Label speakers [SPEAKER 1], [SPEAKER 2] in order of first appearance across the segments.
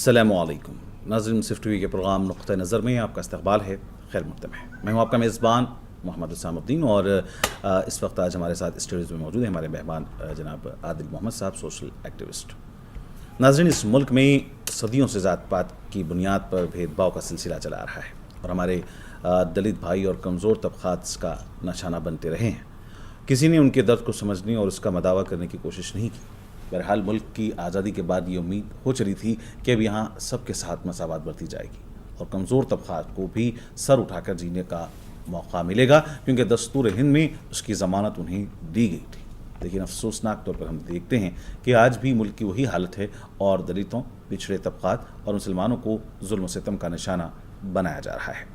[SPEAKER 1] السلام علیکم ناظرین، منصف ٹی وی کے پروگرام نقطہ نظر میں آپ کا استقبال ہے. خیر مقدم ہے. میں ہوں آپ کا میزبان محمد حسام الدین، اور اس وقت آج ہمارے ساتھ اسٹوڈیوز میں موجود ہیں ہمارے مہمان جناب عادل محمد صاحب، سوشل ایکٹیوسٹ. ناظرین، اس ملک میں صدیوں سے ذات پات کی بنیاد پر بھید بھاؤ کا سلسلہ چلا آ رہا ہے، اور ہمارے دلت بھائی اور کمزور طبقات اس کا نشانہ بنتے رہے ہیں. کسی نے ان کے درد کو سمجھنے اور اس کا مداوع کرنے کی کوشش نہیں کی. بہرحال ملک کی آزادی کے بعد یہ امید ہو چلی تھی کہ اب یہاں سب کے ساتھ مساوات برتی جائے گی اور کمزور طبقات کو بھی سر اٹھا کر جینے کا موقع ملے گا، کیونکہ دستور ہند میں اس کی ضمانت انہیں دی گئی تھی. لیکن افسوسناک طور پر ہم دیکھتے ہیں کہ آج بھی ملک کی وہی حالت ہے، اور دلتوں، پچھڑے طبقات اور مسلمانوں کو ظلم و ستم کا نشانہ بنایا جا رہا ہے.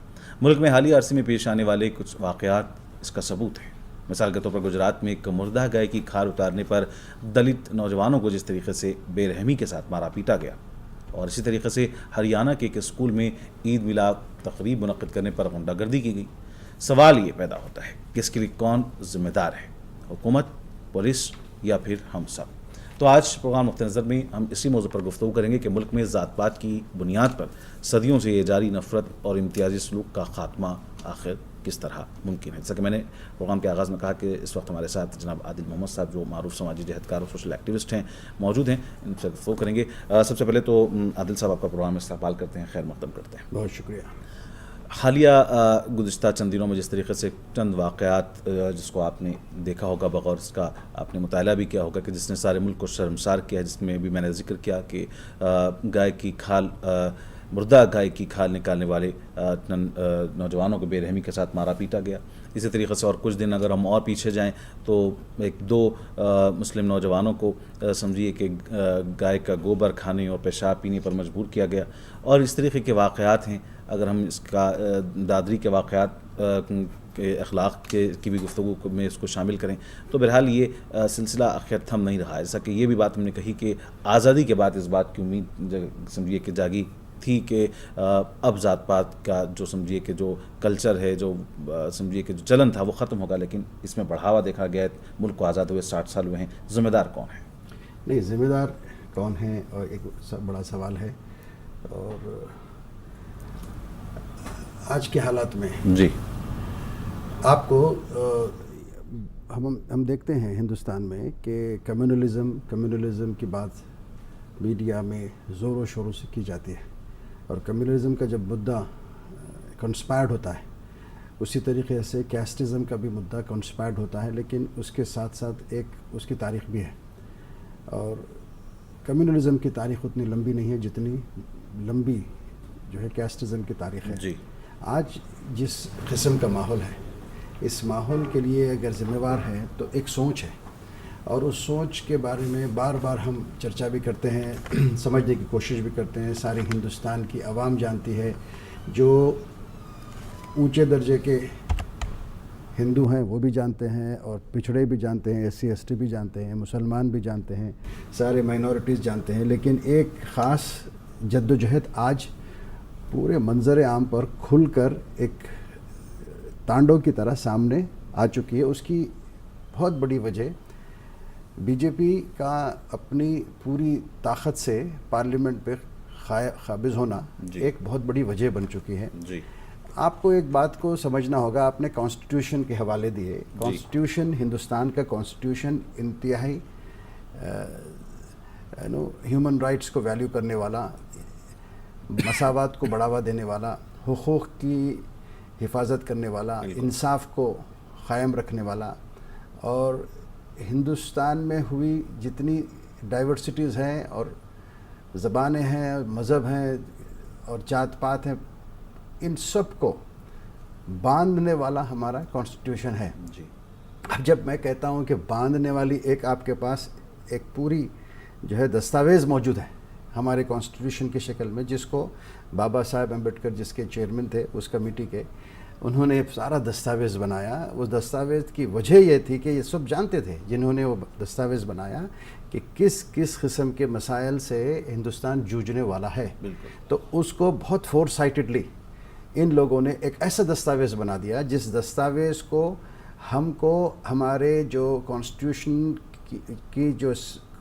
[SPEAKER 1] ملک میں حالیہ عرصے میں پیش آنے والے کچھ واقعات اس کا ثبوت ہیں. مثال کے طور پر گجرات میں ایک مردہ گائے کی کھال اتارنے پر دلت نوجوانوں کو جس طریقے سے بے رحمی کے ساتھ مارا پیٹا گیا، اور اسی طریقے سے ہریانہ کے ایک اسکول میں عید میلاد تقریب منعقد کرنے پر غنڈہ گردی کی گئی. سوال یہ پیدا ہوتا ہے کہ اس کے لیے کون ذمہ دار ہے، حکومت، پولیس یا پھر ہم سب؟ تو آج پروگرام نقطہ نظر میں ہم اسی موضوع پر گفتگو کریں گے کہ ملک میں ذات پات کی بنیاد پر صدیوں سے یہ جاری نفرت اور امتیازی سلوک کا خاتمہ آخر کس طرح ممکن ہے. جیسا کہ میں نے پروگرام کے آغاز میں کہا کہ اس وقت ہمارے ساتھ جناب عادل محمد صاحب، جو معروف سماجی جہدکار اور سوشل ایکٹیوسٹ ہیں، موجود ہیں. ان سے گفتگو کریں گے. سب سے پہلے تو عادل صاحب، آپ کا پروگرام میں استقبال کرتے ہیں، خیر مقدم کرتے ہیں.
[SPEAKER 2] بہت شکریہ.
[SPEAKER 1] حالیہ گزشتہ چند دنوں میں جس طریقے سے چند واقعات جس کو آپ نے دیکھا ہوگا، بغور اس کا آپ نے مطالعہ بھی کیا ہوگا، کہ جس نے سارے ملک کو شرمسار کیا، جس میں بھی میں نے ذکر کیا کہ گائے کی کھال، مردہ گائے کی کھال نکالنے والے نوجوانوں کو بے رحمی کے ساتھ مارا پیٹا گیا. اسی طریقے سے اور کچھ دن اگر ہم اور پیچھے جائیں تو ایک دو مسلم نوجوانوں کو سمجھیے کہ گائے کا گوبر کھانے اور پیشاب پینے پر مجبور کیا گیا. اور اس طریقے کے واقعات ہیں. اگر ہم اس کا دادری کے واقعات کے اخلاق کی بھی گفتگو میں اس کو شامل کریں تو بہرحال یہ سلسلہ آخر تھم نہیں رہا. ایسا کہ یہ بھی بات ہم نے کہی کہ آزادی کے بعد اس بات کی امید سمجھیے کہ جاگی تھی کہ اب ذات پات کا جو سمجھیے کہ جو کلچر ہے، جو سمجھیے کہ جو چلن تھا، وہ ختم ہوگا. لیکن اس میں بڑھاوا دیکھا گیا. ملک کو آزاد ہوئے 60 سال ہوئے ہیں. ذمہ دار کون ہے؟
[SPEAKER 2] نہیں، ذمہ دار کون ہے اور ایک بڑا سوال ہے. اور آج کے حالات میں
[SPEAKER 1] جی
[SPEAKER 2] آپ کو ہم دیکھتے ہیں ہندوستان میں کہ کمیونلزم کی بات میڈیا میں زور و شوروں سے کی جاتی ہے، اور کمیونلزم کا جب مدعا کنسپائرڈ ہوتا ہے، اسی طریقے سے کیسٹزم کا بھی مدعا کنسپائرڈ ہوتا ہے، لیکن اس کے ساتھ ساتھ ایک اس کی تاریخ بھی ہے. اور کمیونلزم کی تاریخ اتنی لمبی نہیں ہے جتنی لمبی جو ہے کیسٹزم کی تاریخ ہے.
[SPEAKER 1] جی.
[SPEAKER 2] آج جس قسم کا ماحول ہے، اس ماحول کے لیے اگر ذمہ وار ہے تو ایک سوچ ہے، اور اس سوچ کے بارے میں بار بار ہم چرچا بھی کرتے ہیں، سمجھنے کی کوشش بھی کرتے ہیں. ساری ہندوستان کی عوام جانتی ہے، جو اونچے درجے کے ہندو ہیں وہ بھی جانتے ہیں، اور پچھڑے بھی جانتے ہیں، SC ST بھی جانتے ہیں، مسلمان بھی جانتے ہیں، سارے مائنورٹیز جانتے ہیں. لیکن ایک خاص جد و جہد آج پورے منظر عام پر کھل کر ایک تانڈو کی طرح سامنے آ چکی ہے. اس کی بہت بڑی وجہ بی جے پی کا اپنی پوری طاقت سے پارلیمنٹ پہ قابض ہونا ایک بہت بڑی وجہ بن چکی ہے.
[SPEAKER 1] جی.
[SPEAKER 2] آپ کو ایک بات کو سمجھنا ہوگا. آپ نے کانسٹیٹیوشن کے حوالے دیے. کانسٹیٹیوشن، ہندوستان کا کانسٹیٹیوشن انتہائی ہیومن رائٹس کو ویلیو کرنے والا، مساوات کو بڑھاوا دینے والا، حقوق کی حفاظت کرنے والا، انصاف کو قائم رکھنے والا. اور ہندوستان میں ہوئی جتنی ڈائیورسٹیز ہیں، اور زبانیں ہیں، مذہب ہیں، اور جات پات ہیں، ان سب کو باندھنے والا ہمارا کانسٹیٹیوشن ہے.
[SPEAKER 1] جی.
[SPEAKER 2] اب جب میں کہتا ہوں کہ باندھنے والی ایک آپ کے پاس ایک پوری جو ہے دستاویز موجود ہے ہمارے کانسٹیٹیوشن کی شکل میں، جس کو بابا صاحب امبیڈکر جس کے چیئرمین تھے اس کمیٹی کے، انہوں نے سارا دستاویز بنایا. اس دستاویز کی وجہ یہ تھی کہ یہ سب جانتے تھے جنہوں نے وہ دستاویز بنایا کہ کس کس قسم کے مسائل سے ہندوستان جوجھنے والا ہے. تو اس کو بہت فور سائٹڈلی ان لوگوں نے ایک ایسا دستاویز بنا دیا جس دستاویز کو ہم کو ہمارے جو کانسٹیٹیوشن کی جو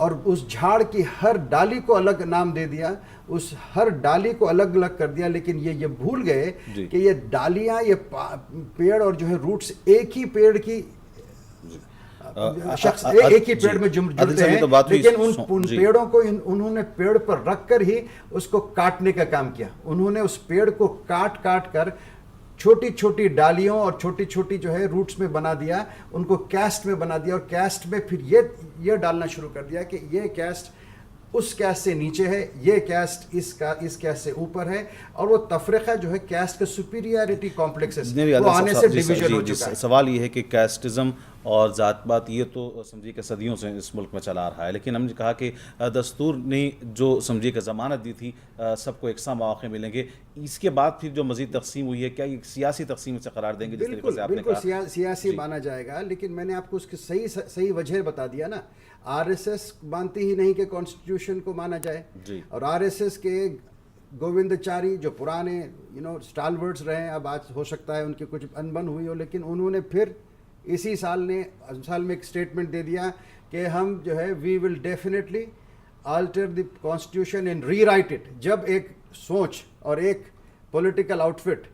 [SPEAKER 2] اور اس جھاڑ کی ہر ڈالی کو الگ نام دے دیا, اس ہر ڈالی کو الگ الگ کر دیا, لیکن یہ بھول گئے کہ یہ ڈالیاں, یہ پیڑ اور جو ہے روٹس ایک ہی پیڑ کی شخص ایک ہی پیڑ میں جڑتے ہیں, لیکن ان پیڑوں کو انہوں نے پیڑ پر رکھ کر ہی اس کو کاٹنے کا کام کیا. انہوں نے اس پیڑ کو کاٹ کر چھوٹی چھوٹی ڈالیوں اور چھوٹی چھوٹی جو ہے روٹس میں بنا دیا, ان کو کیسٹ میں بنا دیا, اور کیسٹ میں پھر یہ ڈالنا شروع کر دیا کہ یہ کیسٹ اس کیسٹ سے نیچے ہے, یہ کیسٹ اس کیسٹ سے اوپر ہے, اور وہ تفریقہ جو ہے کیسٹ کا سپیریارٹی کمپلیکس وہ آنے سے ڈیویژن ہو چکا ہے.
[SPEAKER 1] سوال یہ ہے کہ کیسٹزم اور ذات پات یہ تو سمجھیے کہ صدیوں سے اس ملک میں چلا رہا ہے, لیکن ہم نے کہا کہ دستور نے جو سمجھیے کہ ضمانت دی تھی سب کو یکساں مواقع ملیں گے, اس کے بعد پھر جو مزید تقسیم ہوئی ہے کیا یہ سیاسی تقسیم سے قرار دیں گے جس طریقے سے آپ نے کہا؟
[SPEAKER 2] بالکل سیاسی مانا جائے گا, لیکن میں نے آپ کو اس کی صحیح وجہ بتا دیا نا. آر ایس ایس مانتی ہی نہیں کہ کانسٹیٹیوشن کو مانا جائے, اور آر ایس ایس کے گووندچاری جو پرانے اسٹالورڈز رہے ہیں, اب آج ہو سکتا ہے ان کی کچھ انبن ہوئی ہو, لیکن انہوں نے پھر اسی سال میں ایک اسٹیٹمنٹ دے دیا کہ ہم جو ہے we will definitely alter the constitution and rewrite it. جب ایک سوچ اور ایک پولیٹیکل آؤٹ فٹ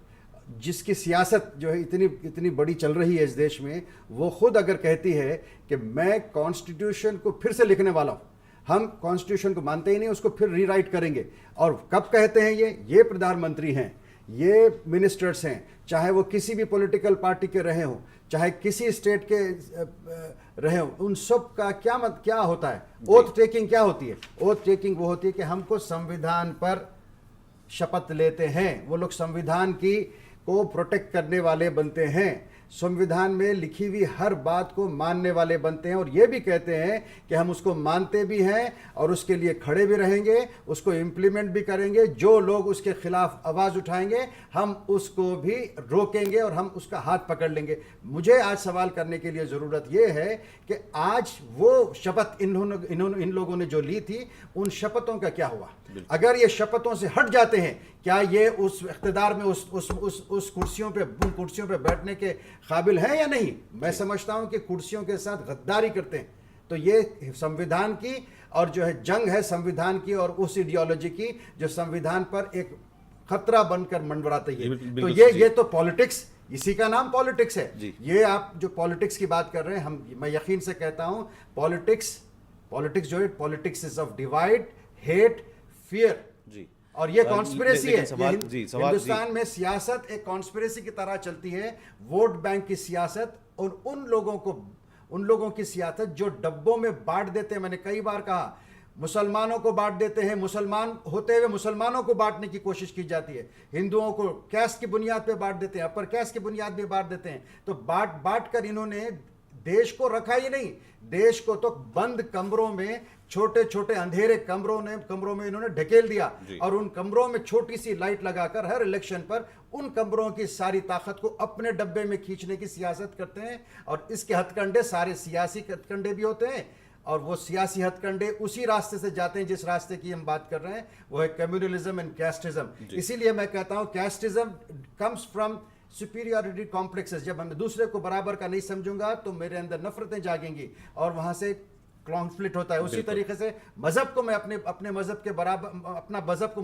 [SPEAKER 2] جس کی سیاست جو ہے اتنی بڑی چل رہی ہے اس دیش میں, وہ خود اگر کہتی ہے کہ میں کانسٹیٹیوشن کو پھر سے لکھنے والا ہوں, ہم کانسٹیٹیوشن کو مانتے ہی نہیں, اس کو پھر ری رائٹ کریں گے. اور کب کہتے ہیں یہ پردھان منتری ہیں, یہ منسٹرز ہیں, چاہے وہ کسی بھی پولیٹیکل پارٹی کے رہے ہوں, چاہے کسی اسٹیٹ کے رہے ہوں, ان سب کا کیا ہوتا ہے, اوتھ ٹیکنگ کیا ہوتی ہے؟ اوتھ ٹیکنگ وہ ہوتی ہے کہ ہم کو سمویدھان پر شپث لیتے ہیں. وہ لوگ سمویدھان کو پروٹیکٹ کرنے والے بنتے ہیں, سمویدھان میں لکھی ہوئی ہر بات کو ماننے والے بنتے ہیں, اور یہ بھی کہتے ہیں کہ ہم اس کو مانتے بھی ہیں اور اس کے لیے کھڑے بھی رہیں گے, اس کو امپلیمنٹ بھی کریں گے. جو لوگ اس کے خلاف آواز اٹھائیں گے ہم اس کو بھی روکیں گے اور ہم اس کا ہاتھ پکڑ لیں گے. مجھے آج سوال کرنے کے لیے ضرورت یہ ہے کہ آج وہ شپث ان لوگوں نے جو لی تھی, ان شپثوں کا کیا ہوا؟ اگر یہ شپثوں سے ہٹ جاتے ہیں, کیا یہ اس اقتدار میں اس کرسیوں پہ بیٹھنے کے قابل ہیں یا نہیں؟ میں سمجھتا ہوں کہ کرسیوں کے ساتھ غداری کرتے ہیں. تو یہ سمویدھان کی اور جو ہے جنگ ہے سمویدھان کی اور اس ایڈیالوجی کی جو سمویدھان پر ایک خطرہ بن کر منڈراتی ہے. تو یہ تو پالیٹکس, اسی کا نام پالیٹکس ہے. یہ آپ جو پالیٹکس کی بات کر رہے ہیں, میں یقین سے کہتا ہوں پالیٹکس جو ہے politics is of divide, hate, fear. اور یہ کانسپریسی ہے. ہندوستان میں سیاست ایک کانسپریسی کی طرح چلتی ہے, ووٹ بینک کی سیاست, اور ان لوگوں کی سیاست جو ڈبوں میں بانٹ دیتے ہیں. میں نے کئی بار کہا مسلمانوں کو بانٹ دیتے ہیں, مسلمان ہوتے ہوئے مسلمانوں کو بانٹنے کی کوشش کی جاتی ہے, ہندوؤں کو کیسٹ کی بنیاد پہ بانٹ دیتے ہیں, اپر کیسٹ کی بنیاد پہ بانٹ دیتے ہیں. تو بانٹ کر انہوں نے دیش کو رکھا ہی نہیں, دیش کو تو بند کمروں میں, چھوٹے چھوٹے اندھیرے کمروں میں انہوں نے ڈھکیل دیا. اور ان کمروں میں چھوٹی سی لائٹ لگا کر ہر الیکشن پر ان کمروں کی ساری طاقت کو اپنے ڈبے میں کھینچنے کی سیاست کرتے ہیں. اور اس کے ہتھ کنڈے سارے سیاسی ہتھ کنڈے بھی ہوتے ہیں, اور وہ سیاسی ہتھ کنڈے اسی راستے سے جاتے ہیں جس راستے کی ہم بات کر رہے ہیں, وہ ہے کمیونلزم اینڈ کیسٹزم. اسی لیے میں کہتا ہوں کیسٹزم کمز فرام سپیریورٹی کمپلیکسز. جب میں دوسرے کو برابر کا نہیں سمجھوں گا تو میرے اندر نفرتیں جاگیں گی اور وہاں سے کانفلکٹ ہوتا ہے. اسی طریقے سے مذہب کو میں اپنے مذہب کے برابر, اپنا مذہب کو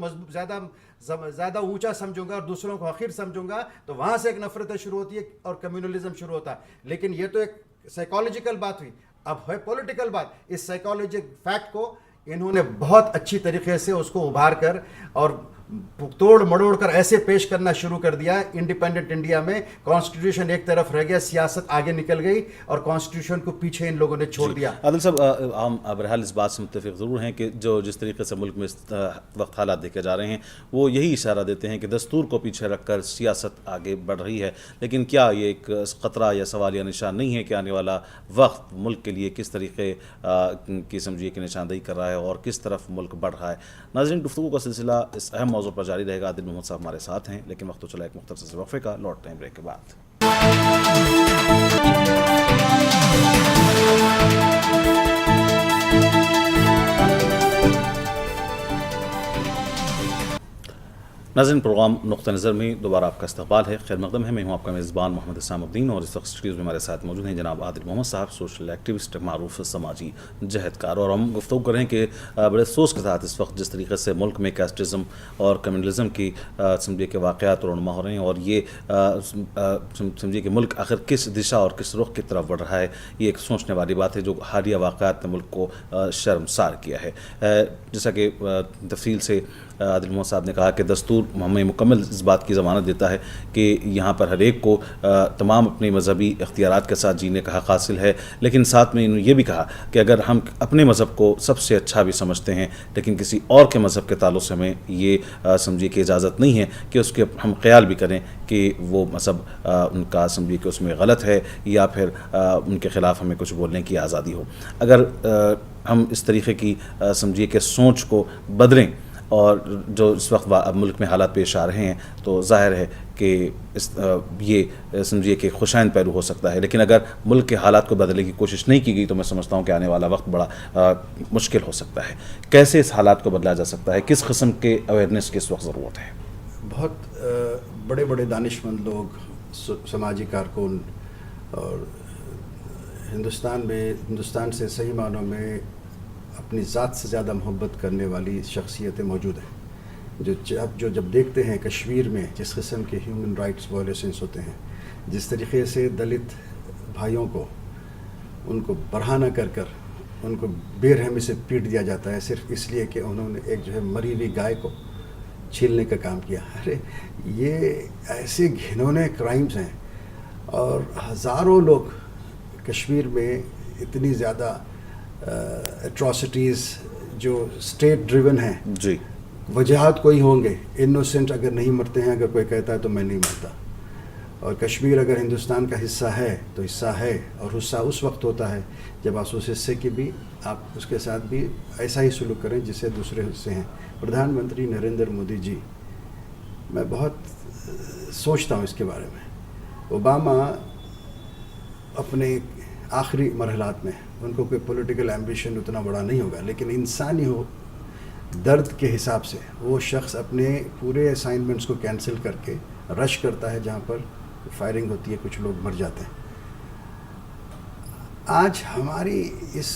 [SPEAKER 2] زیادہ اونچا سمجھوں گا اور دوسروں کو حقیر سمجھوں گا, تو وہاں سے ایک نفرتیں شروع ہوتی ہے اور کمیونلزم شروع ہوتا ہے. لیکن یہ تو ایک سائیکالوجیکل بات ہوئی, اب ہے پولیٹیکل بات. اس سائیکالوجیکل فیکٹ کو انہوں نے بہت اچھی طریقے سے اس کو ابھار کر اور توڑ مڑوڑ کر ایسے پیش کرنا شروع کر دیا. انڈیپینڈنٹ انڈیا میں کانسٹیٹیوشن ایک طرف رہ گیا, سیاست آگے نکل گئی اور کانسٹیٹیوشن کو پیچھے ان لوگوں نے چھوڑ دیا.
[SPEAKER 1] عادل صاحب, ہم بہرحال اس بات سے متفق ضرور ہیں کہ جس طریقے سے ملک میں اس وقت حالات دیکھے جا رہے ہیں وہ یہی اشارہ دیتے ہیں کہ دستور کو پیچھے رکھ کر سیاست آگے بڑھ رہی ہے. لیکن کیا یہ ایک خطرہ یا سوالیہ نشان نہیں ہے کہ آنے والا وقت ملک کے لیے کس طریقے کی سمجھیے کہ نشاندہی کر رہا ہے اور کس طرف ملک بڑھ رہا ہے؟ ناظرین, گفتگو کا سلسلہ اس اہم موضوع پر جاری رہے گا. عادل محمد صاحب ہمارے ساتھ ہیں, لیکن وقت تو چلا ایک مختصر سے وقفے کا. لوٹتے ہیں بریک کے بعد. ناظرین، پروگرام نقطہ نظر میں دوبارہ آپ کا استقبال ہے، خیر مقدم ہے۔ میں ہوں آپ کا میزبان محمد حسام الدین، اور اس وقت اسٹوڈیوز میں ہمارے ساتھ موجود ہیں جناب عادل محمد صاحب، سوشل ایکٹیوسٹ، معروف سماجی جہدکار، اور ہم گفتگو کر رہے ہیں کہ بڑے افسوس کے ساتھ اس وقت جس طریقے سے ملک میں کاسٹزم اور کمیونلزم کی سمجھیے کہ واقعات رونما ہو رہے ہیں، اور یہ سمجھیے کہ ملک آخر کس دشا اور کس رخ کی طرف بڑھ رہا ہے، یہ ایک سوچنے والی بات ہے جو حالیہ واقعات نے ملک کو شرمسار کیا ہے۔ جیسا کہ تفصیل سے عادل محمد صاحب نے کہا کہ دستور ہمیں مکمل اس بات کی ضمانت دیتا ہے کہ یہاں پر ہر ایک کو تمام اپنے مذہبی اختیارات کے ساتھ جینے کا حق حاصل ہے، لیکن ساتھ میں انہوں نے یہ بھی کہا کہ اگر ہم اپنے مذہب کو سب سے اچھا بھی سمجھتے ہیں لیکن کسی اور کے مذہب کے تعلق سے ہمیں یہ سمجھیے کہ اجازت نہیں ہے کہ اس کے ہم خیال بھی کریں کہ وہ مذہب ان کا سمجھیے کہ اس میں غلط ہے یا پھر ان کے خلاف ہمیں کچھ بولنے کی آزادی ہو۔ اگر ہم اس طریقے کی سمجھیے کہ سوچ کو بدلیں اور جو اس وقت ملک میں حالات پیش آ رہے ہیں تو ظاہر ہے کہ یہ سمجھیے کہ خوشائند پہلو ہو سکتا ہے، لیکن اگر ملک کے حالات کو بدلنے کی کوشش نہیں کی گئی تو میں سمجھتا ہوں کہ آنے والا وقت بڑا مشکل ہو سکتا ہے۔ کیسے اس حالات کو بدلا جا سکتا ہے؟ کس قسم کے اویئرنیس کی اس وقت ضرورت ہے؟
[SPEAKER 2] بہت بڑے بڑے دانشمند لوگ، سماجی کارکن، اور ہندوستان سے صحیح معنوں میں اپنی ذات سے زیادہ محبت کرنے والی شخصیتیں موجود ہیں، جو جب دیکھتے ہیں کشمیر میں جس قسم کے ہیومن رائٹس وائلیشنس ہوتے ہیں، جس طریقے سے دلت بھائیوں کو ان کو برہنہ کر ان کو بے رحمی سے پیٹ دیا جاتا ہے صرف اس لیے کہ انہوں نے ایک جو ہے مری ہوئی گائے کو چھیلنے کا کام کیا۔ ارے یہ ایسے گھنونے کرائمز ہیں، اور ہزاروں لوگ کشمیر میں اتنی زیادہ اٹراسٹیز جو اسٹیٹ ڈریون ہیں،
[SPEAKER 1] جی
[SPEAKER 2] وجہات کوئی ہوں گے، انوسنٹ اگر نہیں مرتے ہیں، اگر کوئی کہتا ہے تو میں نہیں مرتا، اور کشمیر اگر ہندوستان کا حصہ ہے تو حصہ ہے، اور حصہ اس وقت ہوتا ہے جب آپ اس حصے کی بھی آپ اس کے ساتھ بھی ایسا ہی سلوک کریں جسے دوسرے حصے ہیں۔ پردھان منتری نریندر مودی جی، میں بہت سوچتا ہوں اس کے بارے میں۔ اوباما اپنے آخری مرحلات میں، ان کو کوئی پولیٹیکل ایمبیشن اتنا بڑا نہیں ہوگا، لیکن انسانی درد کے حساب سے وہ شخص اپنے پورے اسائنمنٹس کو کینسل کر کے رش کرتا ہے جہاں پر فائرنگ ہوتی ہے، کچھ لوگ مر جاتے ہیں۔ آج ہماری اس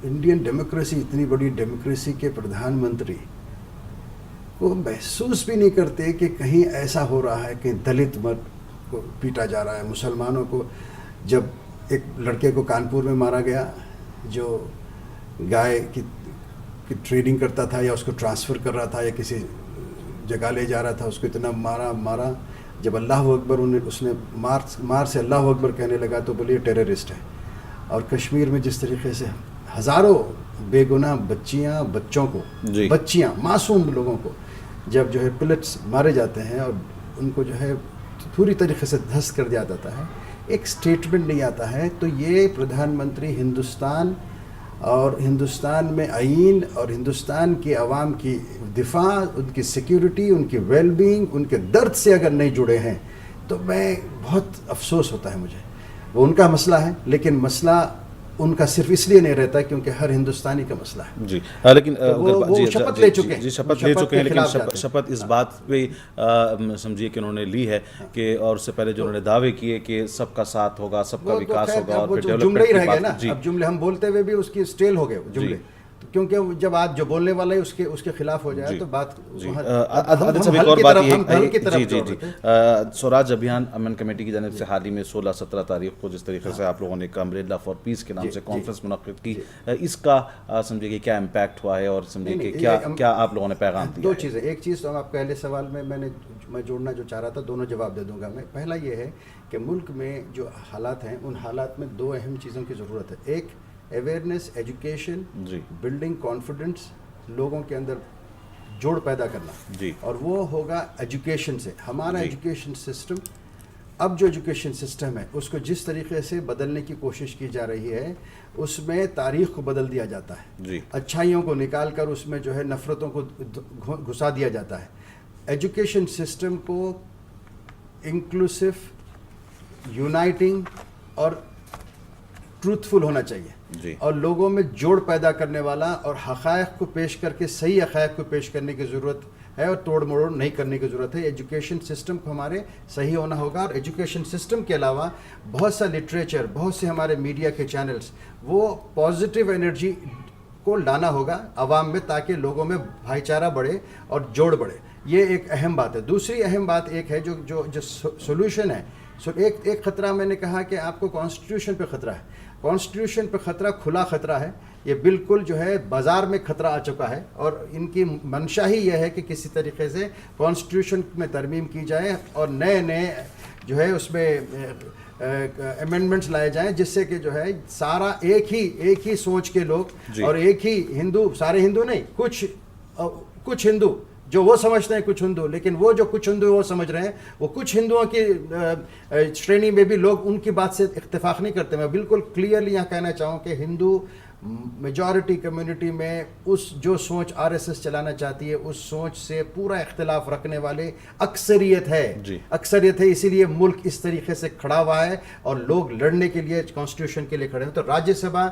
[SPEAKER 2] انڈین ڈیموکریسی، اتنی بڑی ڈیموکریسی کے پردھان منتری وہ محسوس بھی نہیں کرتے کہ کہیں ایسا ہو رہا ہے کہ دلت مرد کو پیٹا جا رہا ہے، مسلمانوں کو۔ جب ایک لڑکے کو کانپور میں مارا گیا جو گائے کی ٹریڈنگ کرتا تھا یا اس کو ٹرانسفر کر رہا تھا یا کسی جگہ لے جا رہا تھا، اس کو اتنا مارا جب اللہ اکبر اس نے مار سے اللہ اکبر کہنے لگا تو بولیے ٹیررسٹ ہے۔ اور کشمیر میں جس طریقے سے ہزاروں بے گناہ بچوں کو، بچیاں، معصوم لوگوں کو جب جو ہے پلٹس مارے جاتے ہیں اور ان کو جو ہے پوری طریقے سے دھست کر دیا جاتا ہے، ایک سٹیٹمنٹ نہیں آتا ہے، تو یہ پردھان منتری ہندوستان اور ہندوستان میں آئین اور ہندوستان کے عوام کی دفاع، ان کی سیکیورٹی، ان کی ویل بینگ، ان کے درد سے اگر نہیں جڑے ہیں تو میں بہت افسوس ہوتا ہے مجھے۔ وہ ان کا مسئلہ ہے، لیکن مسئلہ ان کا صرف اس لیے نہیں رہتا کیونکہ ہر ہندوستانی کا مسئلہ ہے۔
[SPEAKER 1] جی لیکن
[SPEAKER 2] وہ شپت لے چکے ہیں،
[SPEAKER 1] جی شپت لے چکے ہیں، لیکن شپت اس بات پہ سمجھیے کہ انہوں نے لی ہے کہ، اور اس سے پہلے جو انہوں نے دعوے کیے کہ سب کا ساتھ ہوگا، سب کا وکاس ہوگا، اور پھر
[SPEAKER 2] جملے ہی رہ گئے نا۔ اب جملے ہم بولتے ہوئے بھی اس کی اسٹیل ہو گئے جملے، کیونکہ جب آج جو بولنے والا ہے اس کے خلاف ہو جائے تو بات
[SPEAKER 1] عادل صاحب ایک اور بات یہ سوراج ابھیان امن کمیٹی کی جانب سے حال ہی میں 16-17 تاریخ کو جس طریقے سے آپ لوگوں نے ایک امبریلا فار پیس کے نام سے کانفرنس منعقد کی، اس کا سمجھے کہ کیا امپیکٹ ہوا ہے اور سمجھے کہ کیا آپ لوگوں نے پیغام دیا؟
[SPEAKER 2] دو چیزیں، ایک چیز تو آپ پہلے سوال میں میں جوڑنا جو چاہ رہا تھا، دونوں جواب دے دوں گا میں۔ پہلا یہ ہے کہ ملک میں جو حالات ہیں ان حالات میں دو اہم چیزوں کی ضرورت ہے، ایک اویئرنیس، ایجوکیشن، بلڈنگ کانفیڈنس، لوگوں کے اندر جوڑ پیدا کرنا، اور وہ ہوگا ایجوکیشن سے۔ ہمارا ایجوکیشن سسٹم، اب جو ایجوکیشن سسٹم ہے اس کو جس طریقے سے بدلنے کی کوشش کی جا رہی ہے، اس میں تاریخ کو بدل دیا جاتا ہے، اچھائیوں کو نکال کر اس میں جو ہے نفرتوں کو گھسا دیا جاتا ہے۔ ایجوکیشن سسٹم کو انکلوسیو، یونائٹنگ اور ٹروتھفل ہونا چاہیے، اور لوگوں میں جوڑ پیدا کرنے والا اور حقائق کو پیش کر کے صحیح حقائق کو پیش کرنے کی ضرورت ہے اور توڑ موڑ نہیں کرنے کی ضرورت ہے. ایجوکیشن سسٹم کو ہمارے صحیح ہونا ہوگا, اور ایجوکیشن سسٹم کے علاوہ بہت سا لٹریچر, بہت سے ہمارے میڈیا کے چینلز, وہ پازیٹیو انرجی کو لانا ہوگا عوام میں, تاکہ لوگوں میں بھائی چارہ بڑھے اور جوڑ بڑھے. یہ ایک اہم بات ہے. دوسری اہم بات ایک ہے جو سولوشن ہے. ایک خطرہ میں نے کہا کہ آپ کو کانسٹیٹیوشن پہ خطرہ ہے. کانسٹیٹیوشن پہ خطرہ کھلا خطرہ ہے, یہ بالکل جو ہے بازار میں خطرہ آ چکا ہے, اور ان کی منشا ہی یہ ہے کہ کسی طریقے سے کانسٹیٹیوشن میں ترمیم کی جائے اور نئے جو ہے اس میں امینڈمنٹس لائے جائیں, جس سے کہ جو ہے سارا ایک ہی سوچ کے لوگ اور ایک ہی ہندو, سارے ہندو نہیں, کچھ ہندو جو وہ سمجھتے ہیں کچھ ہندو, لیکن وہ جو کچھ ہندو وہ سمجھ رہے ہیں, وہ کچھ ہندوؤں کی شرینی میں بھی لوگ ان کی بات سے اتفاق نہیں کرتے. میں بالکل کلیئرلی یہاں کہنا چاہوں کہ ہندو میجورٹی کمیونٹی میں اس جو سوچ RSS چلانا چاہتی ہے, اس سوچ سے پورا اختلاف رکھنے والے اکثریت ہے. اسی لیے ملک اس طریقے سے کھڑا ہوا ہے اور لوگ لڑنے کے لیے, کانسٹیٹیوشن کے لیے کھڑے ہیں. تو راجیہ سبھا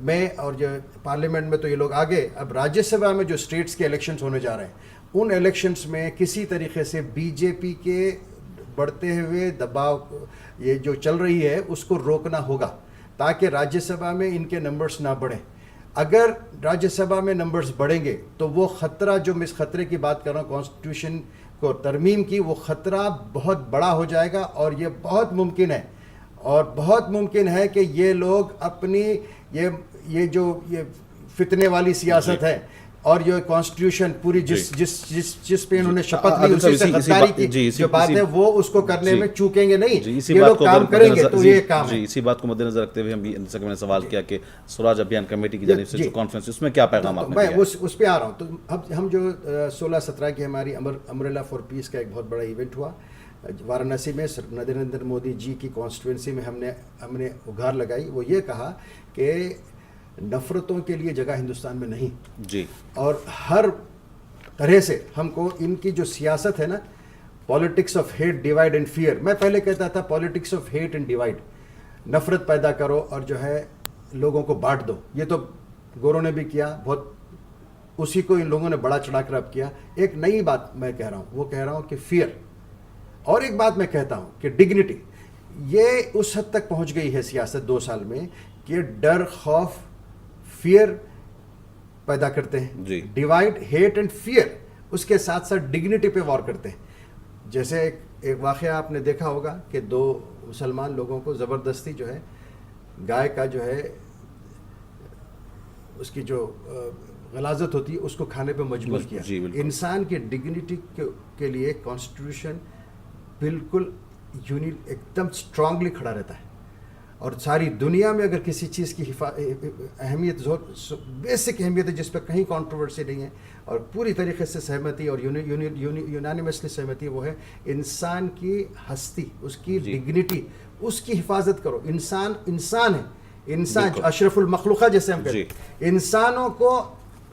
[SPEAKER 2] میں اور جو پارلیمنٹ میں تو یہ لوگ آگے. اب راجیہ سبھا میں جو اسٹیٹس کے الیکشنز ہونے جا رہے ہیں, ان الیکشنز میں کسی طریقے سے BJP کے بڑھتے ہوئے دباؤ یہ جو چل رہی ہے اس کو روکنا ہوگا, تاکہ راجیہ سبھا میں ان کے نمبرز نہ بڑھیں. اگر راجیہ سبھا میں نمبرز بڑھیں گے تو وہ خطرہ, جو میں اس خطرے کی بات کر رہا ہوں کانسٹیٹیوشن کو ترمیم کی, وہ خطرہ بہت بڑا ہو جائے گا. اور یہ بہت ممکن ہے کہ یہ لوگ اپنی یہ جو فتنے والی سیاست ہے اور یہ کانسٹیٹیوشن پوری جس پہ انہوں نے شپث لی اسی سے غداری کی جو بات ہے, وہ اس کو کرنے میں چوکیں گے نہیں. یہ لوگ کام کریں گے تو یہ کام ہے.
[SPEAKER 1] اسی بات کو مد نظر رکھتے ہوئے ہم بھی میں نے سوال کیا کہ سوراج ابھیان کمیٹی کی جانب سے جو کانفرنس, اس میں کیا پیغام آپ نے دیا؟
[SPEAKER 2] میں اس پہ آ رہا ہوں. تو ہم جو 16-17 کی ہماری امبریلا فار پیس کا ایک بہت بڑا ایونٹ ہوا وارانسی میں, نریندر مودی جی کی کانسٹیٹوینسی میں ہم نے اگار لگائی. وہ یہ کہا کہ نفرتوں کے لیے جگہ ہندوستان میں نہیں,
[SPEAKER 1] جی, اور
[SPEAKER 2] ہر طرح سے ہم کو ان کی جو سیاست ہے نا, politics of hate divide and fair, میں پہلے کہتا تھا politics of hate and divide, نفرت پیدا کرو اور جو ہے لوگوں کو بانٹ دو. یہ تو گوروں نے بھی کیا بہت, اسی کو ان لوگوں نے بڑا چڑھا کر اب کیا. ایک نئی بات میں کہہ رہا ہوں, وہ کہہ رہا ہوں کہ فیئر, اور ایک بات میں کہتا ہوں کہ ڈگنیٹی. یہ اس حد تک پہنچ گئی ہے سیاست 2 سال میں کہ ڈر, خوف, فیئر پیدا کرتے ہیں, ڈیوائڈ, ہیٹ اینڈ فیئر, اس کے ساتھ ساتھ ڈگنیٹی پہ وار کرتے ہیں. جیسے ایک واقعہ آپ نے دیکھا ہوگا کہ 2 مسلمان لوگوں کو زبردستی جو ہے گائے کا جو ہے اس کی جو غلاظت ہوتی ہے اس کو کھانے پہ مجبور کیا. انسان کی ڈگنیٹی کے لیے کانسٹیٹیوشن بالکل ایک دم اسٹرانگلی کھڑا رہتا ہے. اور ساری دنیا میں اگر کسی چیز کی اہمیت, بیسک اہمیت ہے جس پہ کہیں کنٹروورسی نہیں ہے اور پوری طریقے سے سہمتی اور یونانیمسلی سہمتی, وہ ہے انسان کی ہستی, اس کی ڈگنیٹی, اس کی حفاظت کرو. انسان ہے, انسان اشرف المخلوقہ جیسے ہم کہتے ہیں. انسانوں کو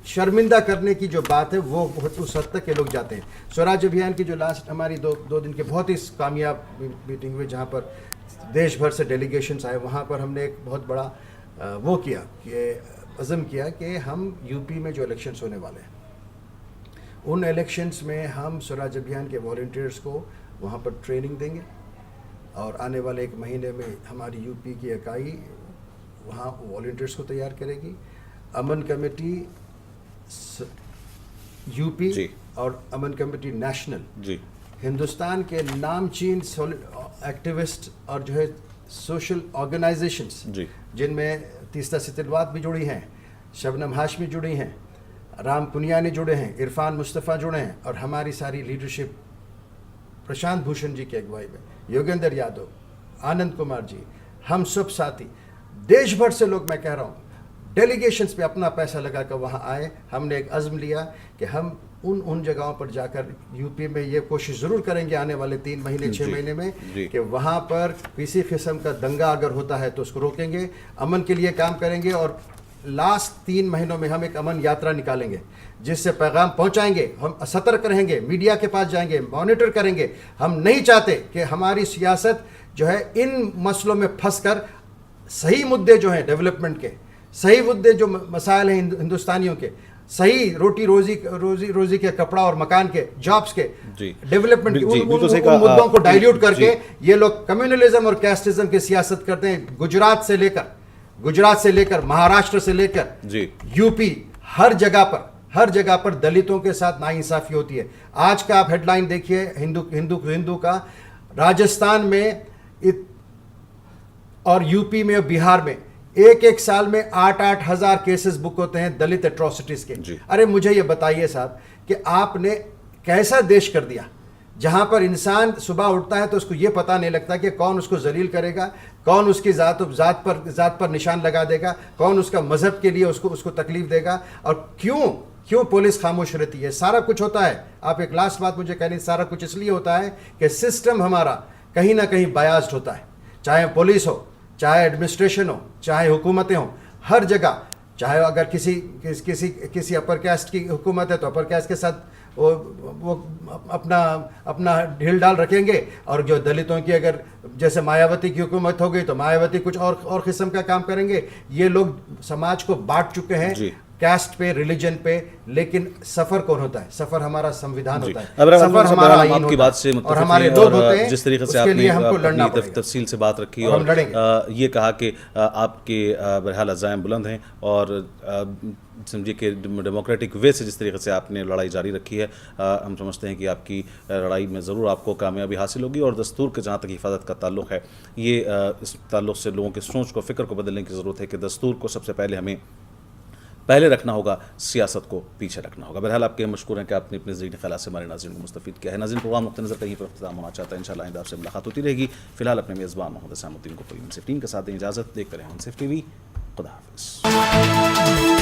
[SPEAKER 2] شرمندہ کرنے کی جو بات ہے وہ بہت اس حد تک کہ لوگ جاتے ہیں. سوراج ابھیان کی جو لاسٹ ہماری 2 دن کے بہت ہی کامیاب میٹنگ ہوئی, جہاں پر دیش بھر سے ڈیلیگیشنز آئے, وہاں پر ہم نے ایک بہت بڑا وہ کیا کہ عزم کیا کہ ہم UP میں جو الیکشنز ہونے والے ہیں, ان الیکشنز میں ہم سوراج ابھیان کے والنٹیئرز کو وہاں پر ٹریننگ دیں گے, اور آنے والے 1 مہینے میں ہماری UP کی اکائی وہاں والنٹیئرز کو تیار کرے گی. امن کمیٹی UP اور امن کمیٹی نیشنل, ہندوستان کے نامچین ایکٹیوسٹ اور جو ہے سوشل آرگنائزیشنز, جن میں تیستا ستلوات بھی جڑی ہیں, شبنم ہاشمی جڑی ہیں, رام پنیانی جڑے ہیں, عرفان مصطفیٰ جڑے ہیں, اور ہماری ساری لیڈرشپ پرشانت بھوشن جی کی اگوائی میں, یوگیندر یادو, آنند کمار جی, ہم سب ساتھی دیش بھر سے لوگ, میں کہہ رہا ہوں ڈیلیگیشنز پہ اپنا پیسہ لگا کر وہاں آئے. ہم نے ایک عزم لیا کہ ہم ان جگہوں پر جا کر UP میں یہ کوشش ضرور کریں گے آنے والے 3 مہینے 6 مہینے میں کہ وہاں پر کسی قسم کا دنگا اگر ہوتا ہے تو اس کو روکیں گے, امن کے لیے کام کریں گے, اور لاسٹ 3 مہینوں میں ہم ایک امن یاترا نکالیں گے جس سے پیغام پہنچائیں گے. ہم سترک رہیں گے, میڈیا کے پاس جائیں گے, مانیٹر کریں گے. ہم نہیں چاہتے کہ ہماری سیاست جو ہے ان مسئلوں میں پھنس کر صحیح مدعے جو ہیں ڈیولپمنٹ کے, صحیح مدعے جو مسائل ہیں ہندوستانیوں کے, صحیح روزی کے کپڑا اور مکان کے جابس کے
[SPEAKER 1] جی
[SPEAKER 2] ڈیولپمنٹ
[SPEAKER 1] جی
[SPEAKER 2] ان مدعوں کو ڈائلیوٹ کر کے یہ لوگ کمیونلزم اور کیسٹزم کی سیاست کرتے ہیں. گجرات سے لے کر مہاراشٹر سے لے کر
[SPEAKER 1] جی
[SPEAKER 2] یو پی ہر جگہ پر دلتوں کے ساتھ ناانصافی ہوتی ہے. آج کا آپ ہیڈ لائن دیکھیے ہندو کا, راجستھان میں اور یو پی میں اور بہار میں ایک سال میں 8,000 کیسز بک ہوتے ہیں دلت اٹراسٹیز کے. ارے مجھے یہ بتائیے صاحب کہ آپ نے کیسا دیش کر دیا جہاں پر انسان صبح اٹھتا ہے تو اس کو یہ پتہ نہیں لگتا کہ کون اس کو ذلیل کرے گا, کون اس کی ذات پر نشان لگا دے گا, کون اس کا مذہب کے لیے اس کو تکلیف دے گا, اور کیوں پولیس خاموش رہتی ہے. سارا کچھ ہوتا ہے. آپ ایک لاسٹ بات مجھے کہنی, سارا کچھ اس لیے ہوتا ہے کہ سسٹم ہمارا کہیں نہ کہیں بایاسڈ ہوتا ہے, چاہے پولیس ہو, چاہے ایڈمنسٹریشن ہو, چاہے حکومتیں ہوں, ہر جگہ. چاہے اگر کسی اپر کاسٹ کی حکومت ہے تو اپر کاسٹ کے ساتھ وہ اپنا ڈھیل ڈال رکھیں گے, اور جو دلتوں کی اگر جیسے مایاوتی کی حکومت ہو گئی تو مایاوتی کچھ اور قسم کا کام کریں گے. یہ لوگ سماج کو بانٹ چکے ہیں کاسٹ پہ, ریلیجن پہ, لیکن سفر کون ہوتا ہے؟ سفر ہمارا سنویدھان ہوتا ہے, سفر ہمارا آئین ہوتا ہے, اور ہمارے لوگ ہوتے ہیں.
[SPEAKER 1] جس طریقے سے آپ نے اپنی تفصیل سے بات رکھی اور یہ کہا کہ آپ کے بہرحال عزائم بلند ہیں, اور سمجھیے کہ ڈیموکریٹک وے سے جس طریقے سے آپ نے لڑائی جاری رکھی ہے, ہم سمجھتے ہیں کہ آپ کی لڑائی میں ضرور آپ کو کامیابی حاصل ہوگی. اور دستور کے جہاں تک حفاظت کا تعلق ہے, یہ اس تعلق سے لوگوں کی سوچ کو, فکر کو بدلنے کی ضرورت ہے کہ دستور کو سب سے پہلے رکھنا ہوگا, سیاست کو پیچھے رکھنا ہوگا. بہرحال آپ کے مشکور ہیں کہ آپ نے اپنے ذریعے خیالات سے ہمارے ناظرین کو مستفید کیا ہے. ناظرین, پروگرام نقطہ نظر کہیں پر اختتام ہونا چاہتا ہے. انشاءاللہ آئندہ آپ سے ملاقات ہوتی رہے گی. فی الحال اپنے میزبان محمد اسام الدین کو پوری منصف ٹیم کے ساتھ دیں اجازت. دیکھتے رہیں منصف ٹی وی. خدا حافظ.